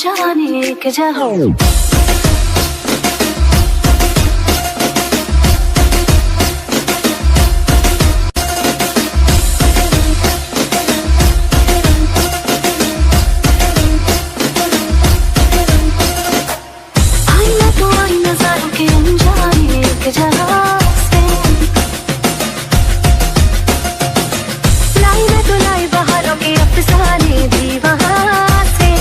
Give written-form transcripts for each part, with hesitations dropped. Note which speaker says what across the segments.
Speaker 1: जाने के जहां आईना तो आई नजारों के अनजाने के जहां से लाई मैं तो लाई बहारों के अफसाने भी वहां से।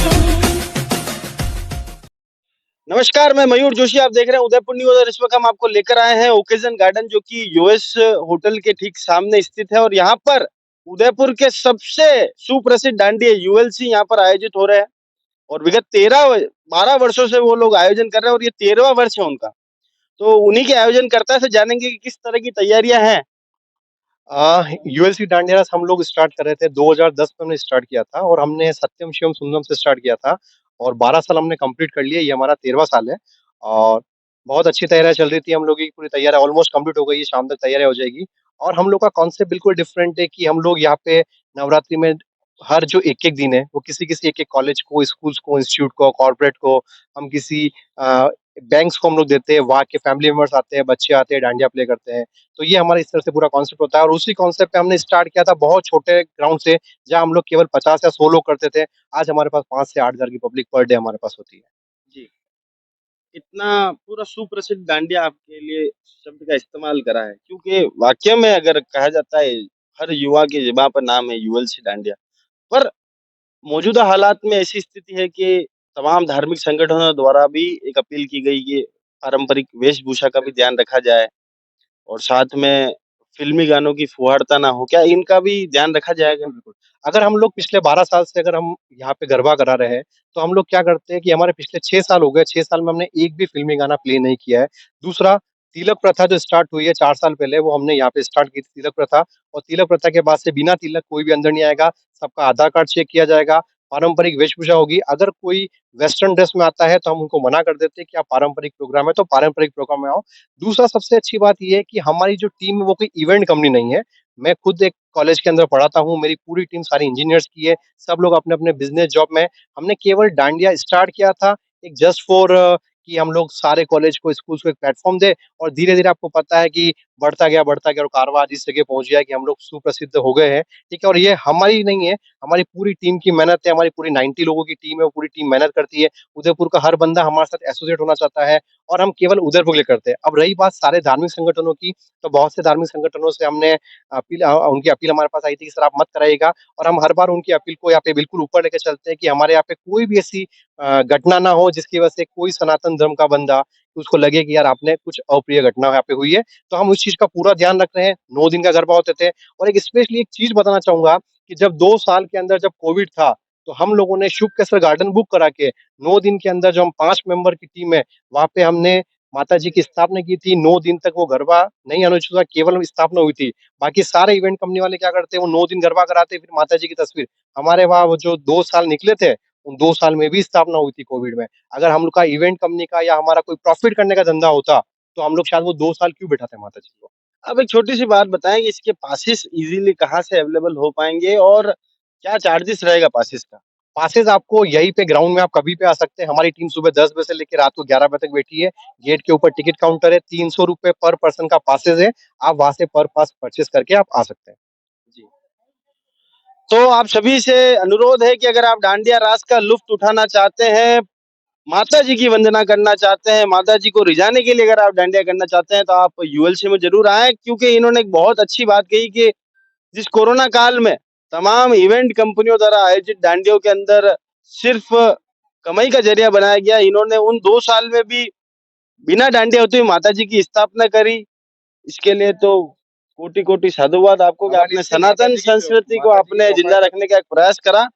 Speaker 2: नमस्कार, मैं मयूर जोशी। आप देख रहे हैं उदयपुर न्यूज़ और इस वक्त हम आपको लेकर आए हैं ओकेजन गार्डन, जो कि यूएस होटल के ठीक सामने स्थित है। और यहाँ पर उदयपुर के सबसे सुप्रसिद्ध डांडिया यूएलसी यहाँ पर आयोजित हो रहे हैं और विगत 12 वर्षों से वो लोग आयोजन कर रहे हैं और ये 13वां वर्ष है उनका। तो उन्हीं के आयोजनकर्ता से जानेंगे कि किस तरह की तैयारियां हैं।
Speaker 3: यूएलसी डांडिया हम लोग स्टार्ट कर रहे थे 2010 में हमने स्टार्ट किया था और हमने सत्यम शिवम सुंदरम से स्टार्ट किया था और 12 साल हमने कंप्लीट कर लिए। ये हमारा 13वां साल है और बहुत अच्छी तैयारियां चल रही थी। हम लोग की पूरी तैयारी ऑलमोस्ट कंप्लीट हो गई है, शाम तक तैयारी हो जाएगी। और हम लोग का कॉन्सेप्ट बिल्कुल डिफरेंट है कि हम लोग यहाँ पे नवरात्रि में हर जो एक एक दिन है वो किसी किसी एक एक कॉलेज को, स्कूल्स को, इंस्टीट्यूट को, कॉर्पोरेट को, हम किसी बैंक्स को हम लोग देते हैं। वहाँ के फैमिली मेंबर्स आते हैं, बच्चे आते हैं, डांडिया प्ले करते हैं। तो ये हमारा इस तरह से पूरा कॉन्सेप्ट होता है और उसी कॉन्सेप्ट पे हमने स्टार्ट किया था बहुत छोटे ग्राउंड से, जहाँ हम लोग केवल 50 या 100 लोग करते थे। आज हमारे पास 5 से 8 हजार की पब्लिक पर डे हमारे पास होती है।
Speaker 2: जी, इतना पूरा सुप्रसिद्ध डांडिया आपके लिए शब्द का इस्तेमाल करा है, क्योंकि वाकई में अगर कहा जाता है हर युवा की जुबान पर नाम है यूएलसी डांडिया। पर मौजूदा हालात में ऐसी स्थिति है कि तमाम धार्मिक संगठनों द्वारा भी एक अपील की गई कि पारंपरिक वेशभूषा का भी ध्यान रखा जाए और साथ में फ़िल्मी गानों की फुहारता ना हो। क्या इनका भी ध्यान रखा जाएगा?
Speaker 3: बिल्कुल, बिल्कुल। अगर हम लोग पिछले 12 साल से अगर हम यहाँ पे गरबा करा रहे हैं, तो हम लोग क्या करते हैं कि हमारे पिछले 6 साल हो गए, 6 साल में हमने एक भी फ़िल्मी गाना प्ले नहीं किया है। दूसरा, तिलक प्रथा जो स्टार्ट हुई है 4 साल पहले, वो हमने यहाँ पे स्टार्ट की थी तिलक प्रथा। और तिलक प्रथा के बाद से बिना तिलक कोई भी अंदर नहीं आएगा, सबका आधार कार्ड चेक किया जाएगा, पारंपरिक वेशभूषा होगी। अगर कोई वेस्टर्न ड्रेस में आता है, तो हम उनको मना कर देते हैं कि आप पारंपरिक प्रोग्राम है, तो पारंपरिक प्रोग्राम में आओ। दूसरा सबसे अच्छी बात ये है कि हमारी जो टीम है वो कोई इवेंट कंपनी नहीं है। मैं खुद एक कॉलेज के अंदर पढ़ाता हूँ, मेरी पूरी टीम सारी इंजीनियर्स की है, सब लोग अपने-अपने बिज़नेस जॉब में हैं। हमने केवल डांडिया स्टार्ट किया था एक जस्ट फॉर कि हम लोग सारे कॉलेज को, स्कूल्स को एक प्लेटफ़ॉर्म दें और धीरे-धीरे आपको पता है कि बढ़ता गया और कारवां आज इस जगह पहुँच गया है कि हम लोग सुप्रसिद्ध हो गए हैं, ठीक है? और ये हमारी नहीं है, हमारी पूरी टीम की मेहनत है, हमारी पूरी 90 लोगों की टीम है, वो पूरी टीम मेहनत करती है। उदयपुर का हर बंदा हमारे साथ एसोसिएट होना चाहता है और हम केवल उदयपुर के लिए करते हैं। अब रही बात सारे धार्मिक संगठनों की, तो बहुत से धार्मिक संगठनों से हमने उनकी अपील हमारे पास आई थी कि सर आप मत कराइएगा और हम हर बार उनकी अपील को यहाँ पे बिल्कुल ऊपर लेके चलते हैं कि हमारे यहाँ पे कोई भी ऐसी घटना ना हो जिसकी वजह से कोई सनातन धर्म का बंदा उसको लगे कि यार आपने कुछ अप्रिय घटना यहाँ पे हुई है। तो हम उस चीज़ का पूरा ध्यान रख रहे हैं। 9 दिन का गरबा होते थे और एक स्पेशली एक चीज़ बताना चाहूँगा कि जब 2 साल के अंदर जब कोविड था, तो हम लोगों ने शुभ केसर गार्डन बुक करा के 9 दिन के अंदर जो हम 5 मेंबर की टीम है, वहाँ पे हमने माता जी की स्थापना की थी। 9 दिन तक वो गरबा नहीं अनुष्ठित हुआ, केवल स्थापना हुई थी। बाकी सारे इवेंट कंपनी वाले क्या करते हैं, वो 9 दिन गरबा कराते हैं, फिर माता जी की तस्वीर। हमारे वहाँ वो जो 2 साल निकले थे, उन 2 साल में भी स्थापना हुई थी कोविड में। अगर हम लोग का इवेंट कंपनी का या हमारा कोई प्रॉफिट करने का धंधा होता, तो हम लोग शायद वो 2 साल क्यों बिठाते माता जी को।
Speaker 2: अब एक छोटी-सी बात बताएँ कि इसके पासेस ईज़िली कहाँ से अवेलेबल हो पाएँगे और क्या चार्जेस रहेगा पासेस का?
Speaker 3: पासेज़ आपको यहीं पे ग्राउंड में आप कभी पे आ सकते हैं। हमारी टीम सुबह 10 बजे से लेके रात को 11 बजे तक बैठी है। गेट के ऊपर टिकट काउंटर है, ₹300 पर पर्सन का पासेज़ है। आप वहाँ से पर पास परचेज़ करके आप आ सकते हैं।
Speaker 2: जी। तो आप सभी से अनुरोध है कि अगर आप डांडिया रास का लुत्फ़ उठाना चाहते हैं, माता जी की वंदना करना चाहते हैं, माता जी को रिझाने के लिए अगर आप डांडिया करना चाहते हैं, तो आप यूएलसी में ज़रूर आएँ, क्योंकि इन्होंने एक बहुत अच्छी बात कही कि जिस कोरोना काल में तमाम इवेंट कंपनियों द्वारा आयोजित डांडियों के अंदर सिर्फ कमाई का ज़रिया बनाया गया, इन्होंने उन 2 साल में भी बिना डांडिया होते हुए माता जी की स्थापना करी। इसके लिए तो कोटि-कोटि साधुवाद आपको कि
Speaker 3: हमारी
Speaker 2: आपने
Speaker 3: इससे
Speaker 2: सनातन
Speaker 3: माता जी की
Speaker 2: संस्कृति को
Speaker 3: माता जी की
Speaker 2: आपने
Speaker 3: कृपा
Speaker 2: जिंदा रखने का एक प्रयास करा।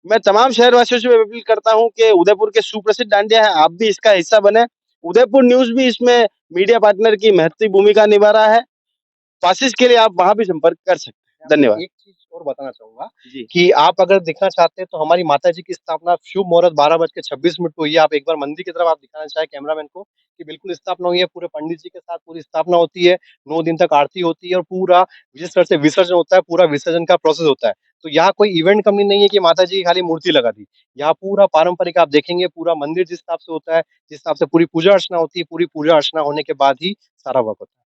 Speaker 2: मैं तमाम शहरवासियों से अपील करता हूँ कि उदयपुर के सुप्रसिद्ध डांडिया है, आप भी इसका हिस्सा बने। उदयपुर न्यूज़ भी इसमें मीडिया पार्टनर की महत्वपूर्ण भूमिका निभा रहा है। पासेस के लिए आप वहाँ भी संपर्क कर सकते हैं।
Speaker 3: आपको
Speaker 2: धन्यवाद।
Speaker 3: एक चीज़ और बताना चाहूंगा
Speaker 2: जी।
Speaker 3: कि आप अगर देखना चाहते हैं तो हमारी माता जी की स्थापना शुभ मुहूर्त 12:26 को हुई है। आप एक बार मंदिर की तरफ आप दिखाना चाहें कैमरामैन को कि बिल्कुल स्थापना हुई है, पूरे पंडित जी के साथ पूरी स्थापना होती है, 9 दिन तक आरती होती है और पूरा जिस तरह से विसर्जन होता है, पूरा विसर्जन का प्रोसेस होता है। तो यहाँ कोई इवेंट कमी नहीं है कि माता जी की खाली मूर्ति लगा दी। यहाँ पूरा पारंपरिक आप देखेंगे, पूरा मंदिर जिस हिसाब से होता है, जिस हिसाब से पूरी पूजा अर्चना होती है, पूरी पूजा अर्चना होने के बाद ही सारा वर्क होता है।